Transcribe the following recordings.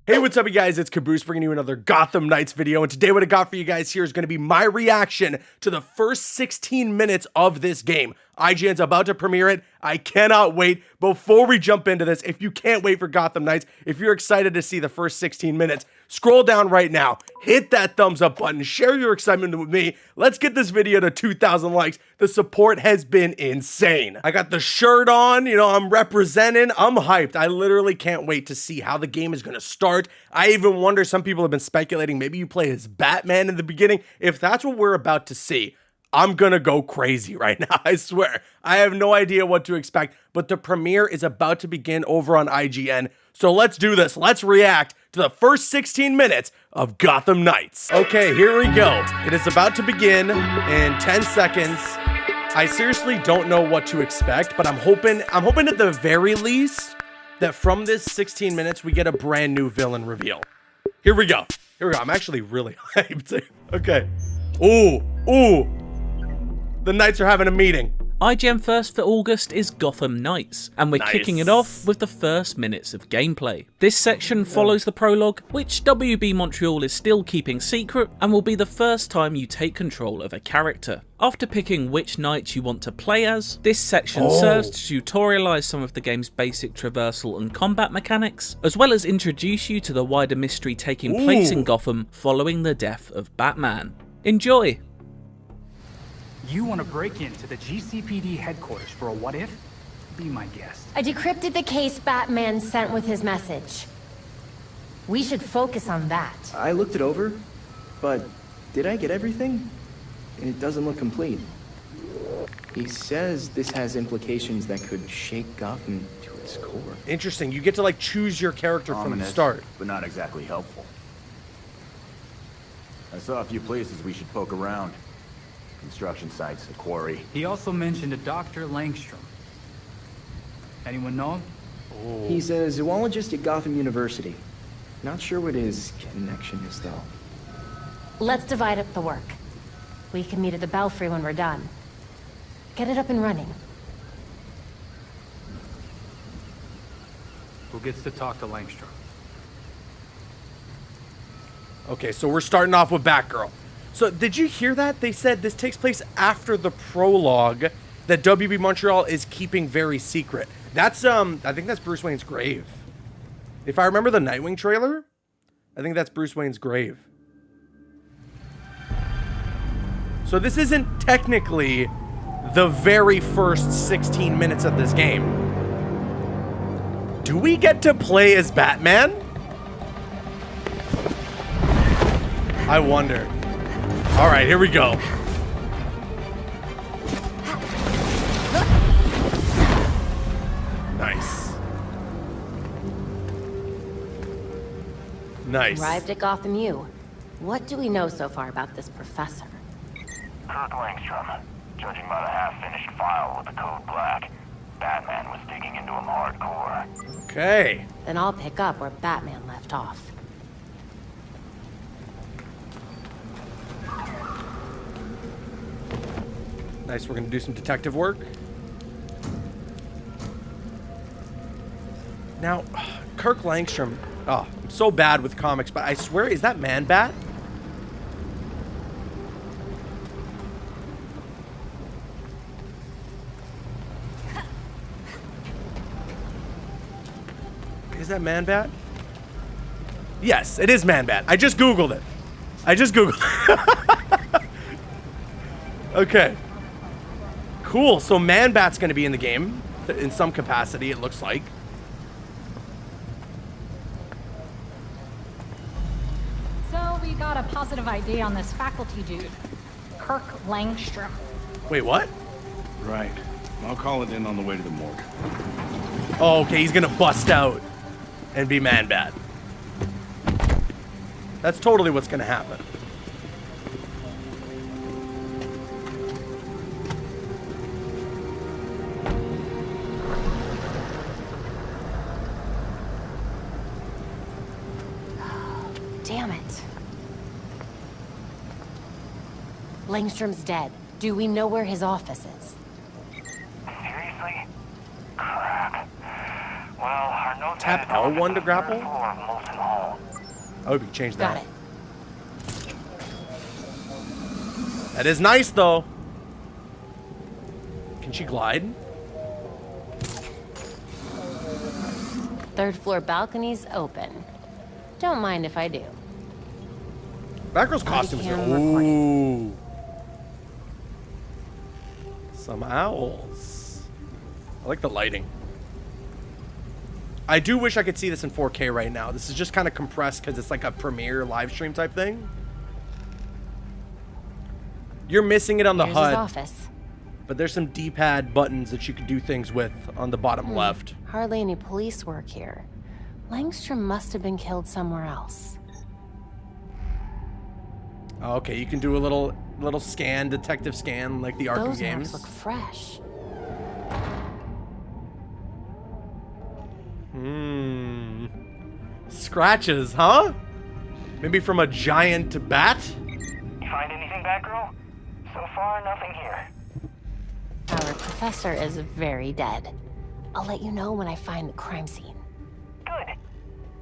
Hey, what's up, you guys? It's Caboose bringing you another Gotham Knights video, and today what I got for you guys here is going to be my reaction to the first 16 minutes of this game. IGN's about to premiere it. I cannot wait. Before we jump into this, if you can't wait for Gotham Knights, if you're excited to see the first 16 minutes, scroll down right now, hit that thumbs up button, share your excitement with me. Let's get this video to 2,000 likes. The support has been insane. I got the shirt on, you know, I'm representing, I'm hyped. I literally can't wait to see how the game is going to start. I even wonder, some people have been speculating, maybe you play as Batman in the beginning. If that's what we're about to see, I'm gonna go crazy right now, I swear. I have no idea what to expect, but the premiere is about to begin over on IGN. So let's do this. Let's react to the first 16 minutes of Gotham Knights. Okay, here we go. It is about to begin in 10 seconds. I seriously don't know what to expect, but I'm hoping at the very least that from this 16 minutes, we get a brand new villain reveal. Here we go. Here we go. I'm actually really hyped. Okay. Ooh. The Knights are having a meeting. IGN first for August is Gotham Knights, and we're kicking it off with the first minutes of gameplay. This section follows the prologue, which WB Montreal is still keeping secret, and will be the first time you take control of a character. After picking which knights you want to play as, this section serves to tutorialise some of the game's basic traversal and combat mechanics, as well as introduce you to the wider mystery taking place in Gotham following the death of Batman. Enjoy! You want to break into the GCPD headquarters for a what if? Be my guest. I decrypted the case Batman sent with his message. We should focus on that. I looked it over, but did I get everything? It doesn't look complete. He says this has implications that could shake Gotham to its core. Interesting. You get to like choose your character from the start. But not exactly helpful. I saw a few places we should poke around. Construction sites, a quarry. He also mentioned a Dr. Langstrom. Anyone know him? He's a zoologist at Gotham University. Not sure what his connection is, though. Let's divide up the work. We can meet at the Belfry when we're done. Get it up and running. Who gets to talk to Langstrom? Okay, so we're starting off with Batgirl. So did you hear that? They said this takes place after the prologue that WB Montreal is keeping very secret. That's, I think that's Bruce Wayne's grave. If I remember the Nightwing trailer, I think that's Bruce Wayne's grave. So this isn't technically the very first 16 minutes of this game. Do we get to play as Batman? I wonder. All right, here we go. Nice. Nice. Arrived at Gotham U. What do we know so far about this professor? Kirk Langstrom. Judging by the half-finished file with the code black, Batman was digging into him hardcore. Okay. Then I'll pick up where Batman left off. Nice, we're gonna do some detective work. Now, Kirk Langstrom, I'm so bad with comics, but I swear, is that Man-Bat? Is that Man-Bat? Yes, it is Man-Bat. I just Googled it. Okay. Cool, so Man-Bat's gonna be in the game in some capacity, it looks like. So we got a positive ID on this faculty dude, Kirk Langstrom. Wait, what? Right. I'll call it in on the way to the morgue. Oh, okay, he's gonna bust out and be Man-Bat. That's totally what's gonna happen. Damn it. Langstrom's dead. Do we know where his office is? Seriously? Crap. Well, our Tap L1 to grapple? Floor of Molson Hall. I hope you can change that. Got it. That is nice, though. Can she glide? Third floor balcony's open. Don't mind if I do. Batgirl's costume is cam good. recording. Ooh. Some owls. I like the lighting. I do wish I could see this in 4K right now. This is just kind of compressed because it's like a premiere live stream type thing. You're missing it on the Here's his HUD, office. but there's some D-pad buttons that you can do things with on the bottom left. Hardly any police work here. Langstrom must have been killed somewhere else. Okay, you can do a little scan, detective scan, like the Arkham Those games. marks look fresh. Scratches, huh? Maybe from a giant bat? You find anything, Batgirl? So far, nothing here. Our professor is very dead. I'll let you know when I find the crime scene. Good.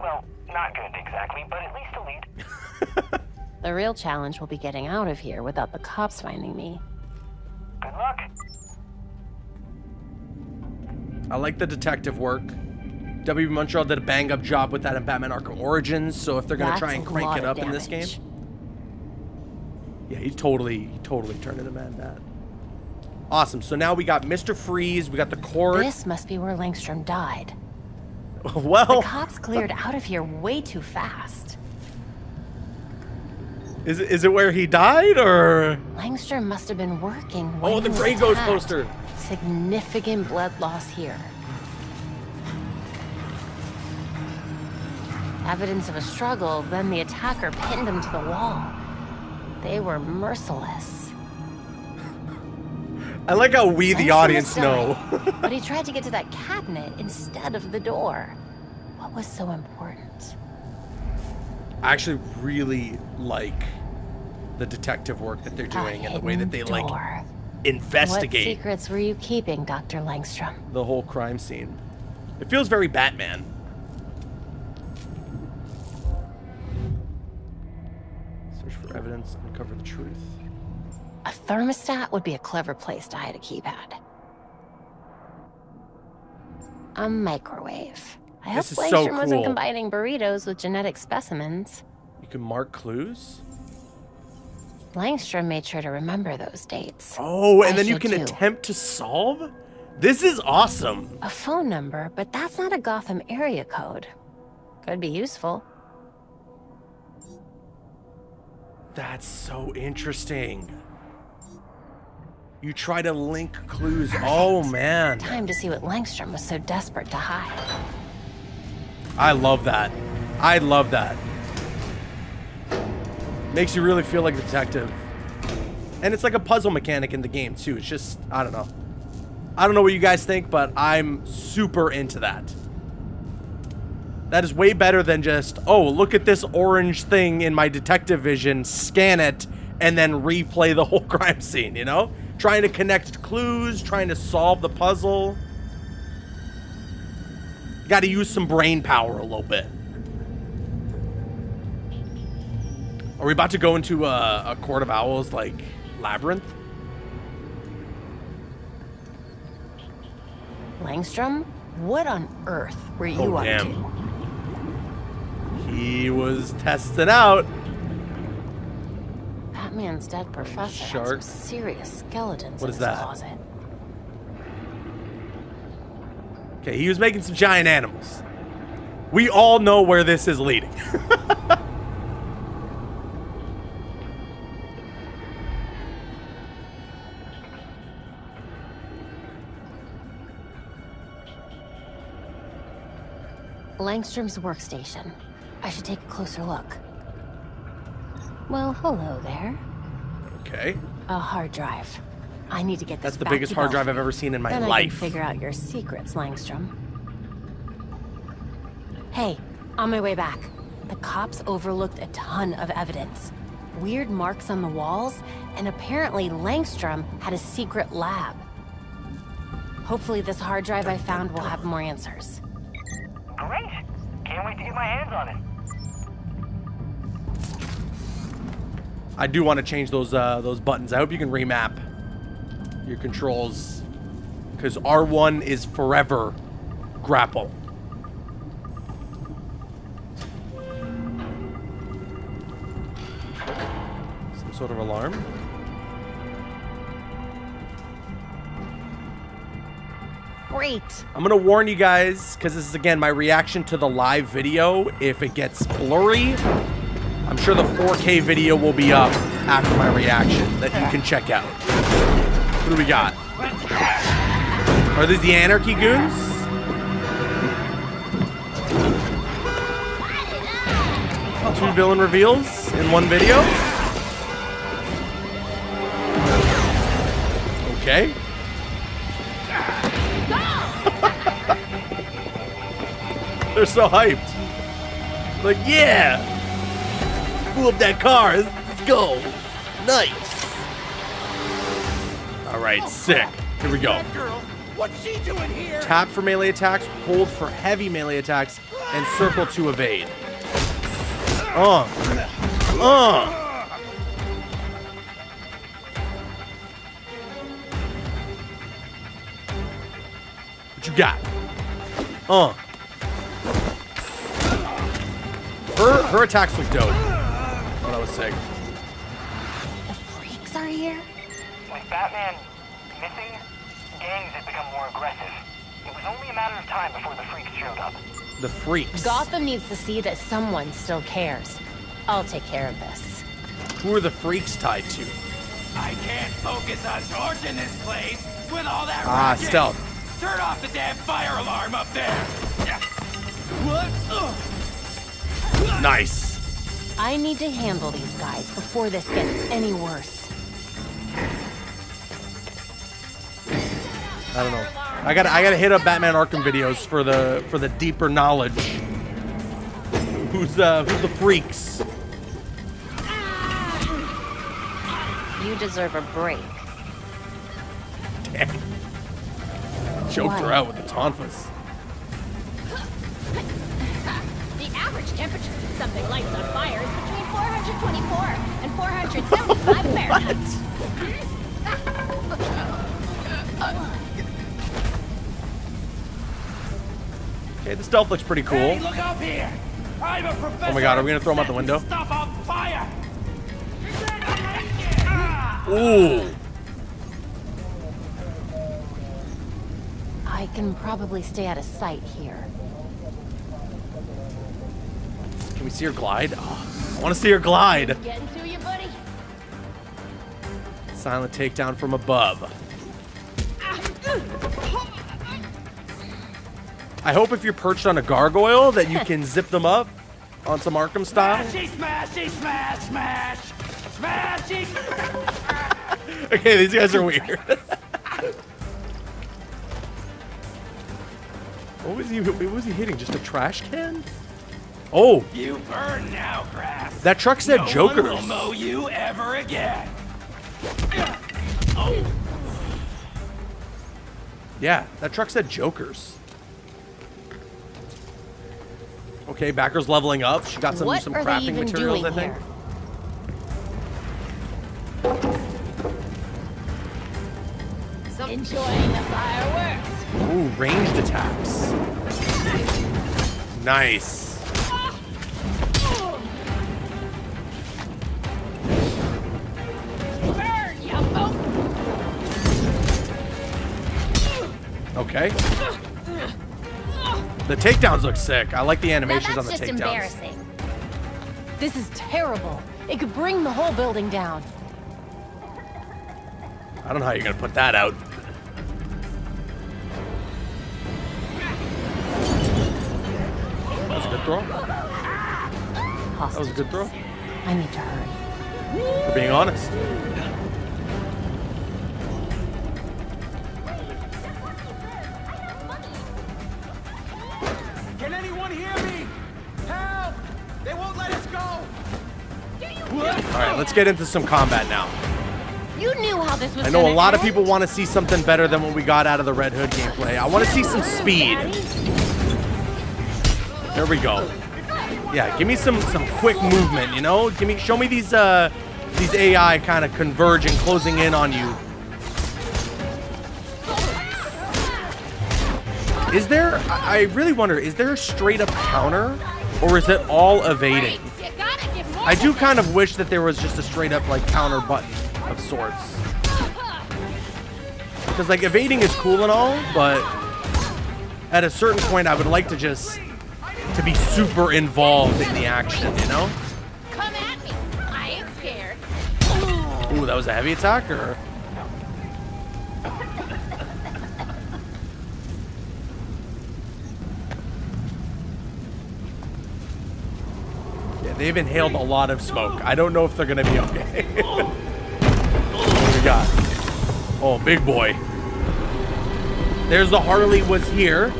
Well, not good exactly, but at least a lead. The real challenge will be getting out of here without the cops finding me. Good luck. I like the detective work. W.B. Montreal did a bang-up job with that in Batman Arkham Origins, so if they're going to try and That's a crank lot it of up in this game... damage. Yeah, he totally turned into Mad Bat. Awesome, so now we got Mr. Freeze, we got the court. This must be where Langstrom died. The Well, cops cleared out of here way too fast. is it where he died, or...? Langstrom must have been working when Oh, the he was Grey Ghost attacked. poster. Significant blood loss here. Evidence of a struggle, then the attacker pinned him to the wall. They were merciless. I like how we, the Langstrom audience, was know. dying, but he tried to get to that cabinet instead of the door. What was so important? I actually really like the detective work that they're doing and the way that they, hidden like, door. investigate What secrets were you keeping, Dr. Langstrom? the whole crime scene. It feels very Batman. Search for evidence, uncover the truth. A thermostat would be a clever place to hide a keypad. A microwave. I hope This is so Langstrom wasn't cool. combining burritos with genetic specimens. You can mark clues. Langstrom made sure to remember those dates. Oh, and I then you should can too. attempt to solve? This is awesome. A phone number, but that's not a Gotham area code. Could be useful. That's so interesting. You try to link clues. Oh, man. Time to see what Langstrom was so desperate to hide. I love that. I love that. Makes you really feel like a detective. And it's like a puzzle mechanic in the game, too. It's just, I don't know. I don't know what you guys think, but I'm super into that. That is way better than just, oh, look at this orange thing in my detective vision, scan it, and then replay the whole crime scene, you know? Trying to connect clues, trying to solve the puzzle. Got to use some brain power a little bit. Are we about to go into a Court of Owls, like, labyrinth? Langstrom, what on earth were you up damn. to? He was testing out. Batman's dead professor had Shark. some serious skeletons What in is his that? closet. Okay, he was making some giant animals. We all know where this is leading. Langstrom's workstation. I should take a closer look. Well, hello there. Okay. A hard drive. I need to get this That's the back biggest to hard drive Belfry. I've ever seen in my Then I life. can figure out your secrets, Langstrom. Hey, on my way back. The cops overlooked a ton of evidence. Weird marks on the walls, and apparently Langstrom had a secret lab. Hopefully this hard drive I found will have more answers. Great. Can't wait to get my hands on it. I do want to change those buttons. I hope you can remap your controls, because R1 is forever grapple. Some sort of alarm. Great. I'm gonna warn you guys, because this is again my reaction to the live video. If it gets blurry, I'm sure the 4K video will be up after my reaction that you can check out. What do we got? Are these the Anarchy goons? Two villain reveals in one video? Okay. They're so hyped. Like, yeah! Pull up that car. Let's go. Nice. Alright, sick. Here we go. What's she doing here? Tap for melee attacks, hold for heavy melee attacks, and circle to evade. What you got? Her attacks look dope. Oh, that was sick. The freaks are here? With Batman missing, gangs had become more aggressive. It was only a matter of time before the freaks showed up. The freaks. Gotham needs to see that someone still cares. I'll take care of this. Who are the freaks tied to? I can't focus on torching this place with all that Ah, racket. stealth. Turn off the damn fire alarm up there. What? Nice. I need to handle these guys before this gets any worse. I don't know. I gotta hit up Batman Arkham videos for the deeper knowledge. Who's the freaks? You deserve a break. Damn. Choked her out with the tonfas. The average temperature that something lights on fire is between 424 and 475 Fahrenheit. Okay, the stealth looks pretty cool. Hey, look up here. I'm a professor. Oh my god, are we gonna throw him out the window? Stuff on fire. Ooh. I can probably stay out of sight here. Can we see her glide? Oh, I want to see her glide. Getting to you, buddy? Silent takedown from above. I hope if you're perched on a gargoyle that you can zip them up on some Arkham style. Smashy, smash, smash, smashy. Okay, these guys are weird. What was he hitting? Just a trash can? Oh, You burn now, grass. that truck said No Jokers. one will mow you ever again. Yeah, that truck said Jokers. Okay, Batgirl's leveling up. She got some What are they crafting even materials, I doing think. here? Enjoying the fireworks. Ooh, ranged attacks. Nice. Burn, you boat. Okay. The takedowns look sick. I like the Now animations that's on the just takedowns. embarrassing. This is terrible. It could bring the whole building down. I don't know how you're gonna put that out. That was a good throw. That was a good throw. I need to hurry. For being honest. Can anyone hear me? Help! They won't let us go. All right, let's get into some combat now. You knew how this was I know a gonna lot of end. people want to see something better than what we got out of the Red Hood gameplay. I want to see some speed. There we go. Yeah, give me some quick movement, you know? Show me these AI kind of converging, closing in on you. Is there, I really wonder, is there a straight up counter, or is it all evading? I do kind of wish that there was just a straight up like counter button of sorts. Because like evading is cool and all, but at a certain point I would like to be super involved in the action, you know? Come at me. I ain't scared. Ooh, that was a heavy attack, or? Yeah, they've inhaled a lot of smoke. I don't know if they're gonna be okay. What do we got? Oh, big boy. There's the Harley was here.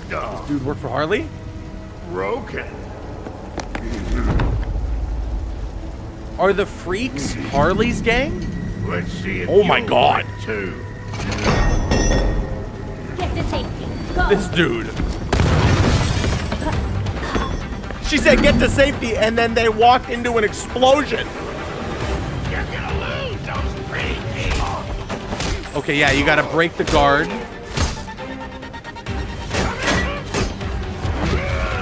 This dude work for Harley? Broken. Are the freaks Harley's gang? Let's see if oh my god. Too. Get to safety. Go. This dude. She said get to safety and then they walked into an explosion. You're gonna lose those pretty people. Okay, yeah, you gotta break the guard.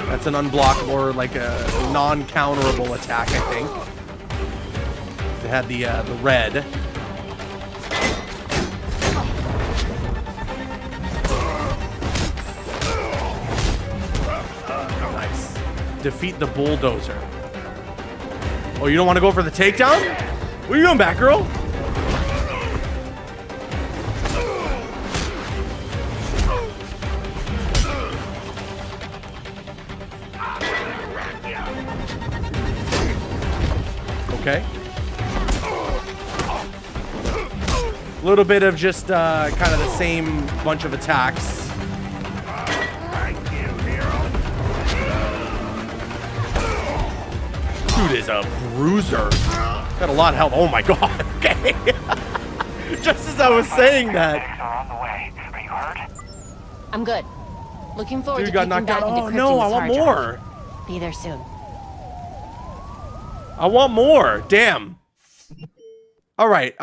That's an unblockable or like a non-counterable attack, I think. They had the red. Nice. Defeat the bulldozer. Oh, you don't want to go for the takedown? What are you doing, Batgirl? Okay. A little bit of just kind of the same bunch of attacks. Dude is a bruiser. Got a lot of health. Oh my god. Okay. Just as I was saying that. Are you hurt? I'm good. Looking forward Dude to got kicking knocked back out. into Oh no, I want hard drive. more. Be there soon. I want more. Damn. All right.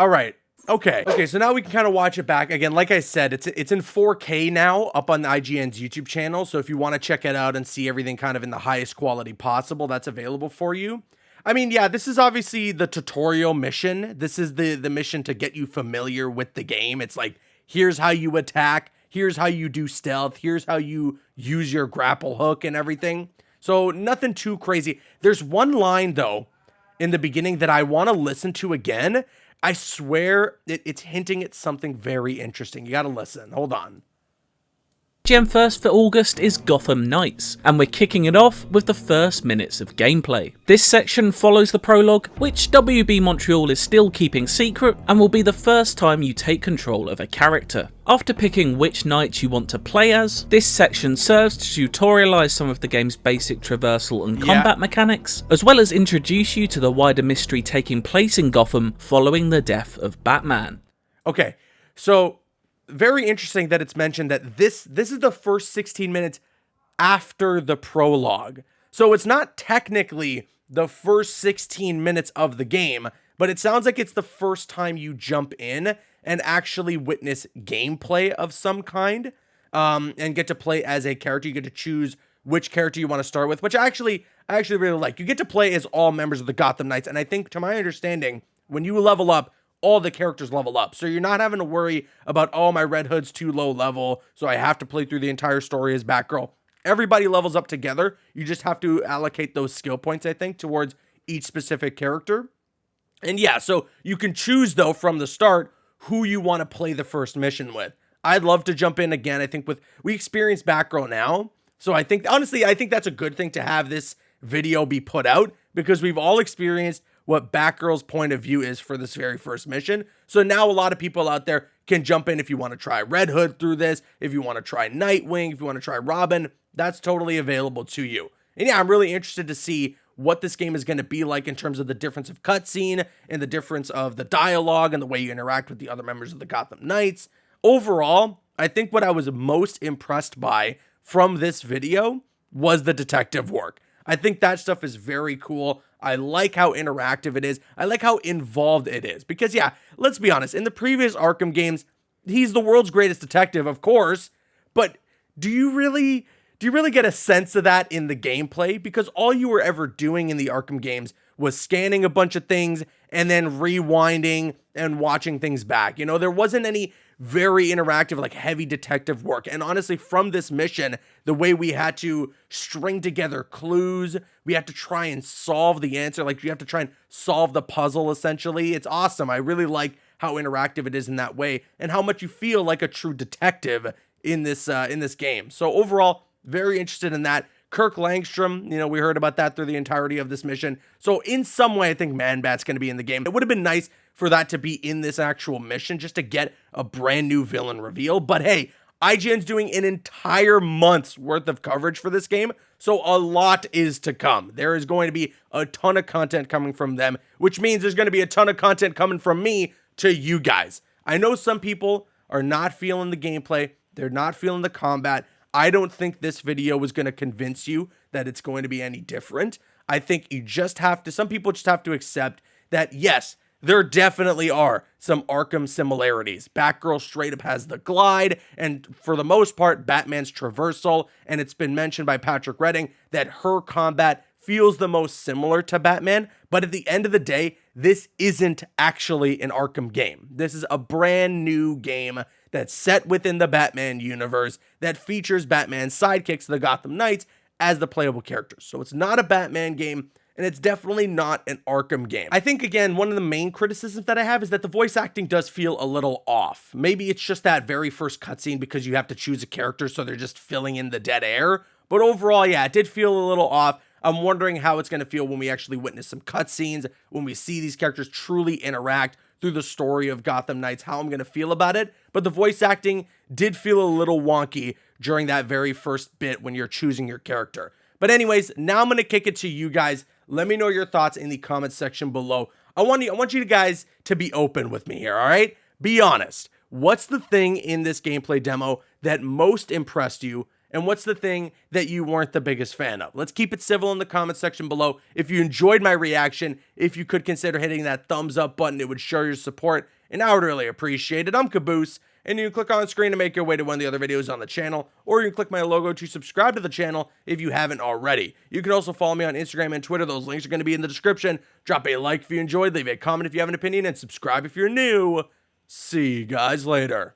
Okay, so now we can kind of watch it back. Again, like I said, it's in 4K now up on the IGN's YouTube channel. So if you want to check it out and see everything kind of in the highest quality possible, that's available for you. I mean, yeah, this is obviously the tutorial mission. This is the mission to get you familiar with the game. It's like, here's how you attack. Here's how you do stealth. Here's how you use your grapple hook and everything. So nothing too crazy. There's one line, though, in the beginning that I want to listen to again. I swear it's hinting at something very interesting. You gotta listen. Hold on. Gen 1st for August is Gotham Knights, and we're kicking it off with the first minutes of gameplay. This section follows the prologue, which WB Montreal is still keeping secret, and will be the first time you take control of a character. After picking which knight you want to play as, this section serves to tutorialise some of the game's basic traversal and combat mechanics, as well as introduce you to the wider mystery taking place in Gotham following the death of Batman. Okay, so very interesting that it's mentioned that this is the first 16 minutes after the prologue. So it's not technically the first 16 minutes of the game, but it sounds like it's the first time you jump in and actually witness gameplay of some kind, and get to play as a character. You get to choose which character you want to start with, which I actually really like. You get to play as all members of the Gotham Knights, and I think, to my understanding, when you level up, all the characters level up. So you're not having to worry about, oh, my Red Hood's too low level, so I have to play through the entire story as Batgirl. Everybody levels up together. You just have to allocate those skill points, I think, towards each specific character. And yeah, so you can choose, though, from the start, who you want to play the first mission with. I'd love to jump in again. I think we experienced Batgirl now. So I think, honestly, I think that's a good thing to have this video be put out, because we've all experienced what Batgirl's point of view is for this very first mission. So now a lot of people out there can jump in if you want to try Red Hood through this, if you want to try Nightwing, if you want to try Robin, that's totally available to you. And yeah, I'm really interested to see what this game is going to be like in terms of the difference of cutscene and the difference of the dialogue and the way you interact with the other members of the Gotham Knights. Overall, I think what I was most impressed by from this video was the detective work. I think that stuff is very cool. I like how interactive it is. I like how involved it is. Because yeah, let's be honest, in the previous Arkham games, he's the world's greatest detective, of course, but do you really get a sense of that in the gameplay? Because all you were ever doing in the Arkham games was scanning a bunch of things and then rewinding and watching things back. You know, there wasn't any very interactive, like heavy detective work. And honestly, from this mission, the way we had to string together clues, we had to try and solve the answer. Like you have to try and solve the puzzle, essentially. It's awesome. I really like how interactive it is in that way and how much you feel like a true detective in this game. So overall, very interested in that. Kirk Langstrom, you know, we heard about that through the entirety of this mission. So in some way, I think Man-Bat's going to be in the game. It would have been nice for that to be in this actual mission just to get a brand new villain reveal. But hey, IGN's doing an entire month's worth of coverage for this game, so a lot is to come. There is going to be a ton of content coming from them, which means there's going to be a ton of content coming from me to you guys. I know some people are not feeling the gameplay. They're not feeling the combat. I don't think this video was going to convince you that it's going to be any different. I think you just have to, some people just have to accept that, yes, there definitely are some Arkham similarities. Batgirl straight up has the glide, and for the most part, Batman's traversal, and it's been mentioned by Patrick Redding that her combat feels the most similar to Batman, but at the end of the day, this isn't actually an Arkham game. This is a brand new game that's set within the Batman universe that features Batman's sidekicks, the Gotham Knights, as the playable characters. So it's not a Batman game, and it's definitely not an Arkham game. I think, again, one of the main criticisms that I have is that the voice acting does feel a little off. Maybe it's just that very first cutscene because you have to choose a character, so they're just filling in the dead air. But overall, yeah, it did feel a little off. I'm wondering how it's going to feel when we actually witness some cutscenes, when we see these characters truly interact through the story of Gotham Knights, how I'm going to feel about it. But the voice acting did feel a little wonky during that very first bit when you're choosing your character. But anyways, now I'm going to kick it to you guys. Let me know your thoughts in the comments section below. I want you guys to be open with me here, all right? Be honest. What's the thing in this gameplay demo that most impressed you? And what's the thing that you weren't the biggest fan of? Let's keep it civil in the comment section below. If you enjoyed my reaction, if you could consider hitting that thumbs up button, it would show your support, and I would really appreciate it. I'm Caboose, and you can click on screen to make your way to one of the other videos on the channel, or you can click my logo to subscribe to the channel if you haven't already. You can also follow me on Instagram and Twitter. Those links are going to be in the description. Drop a like if you enjoyed, leave a comment if you have an opinion, and subscribe if you're new. See you guys later.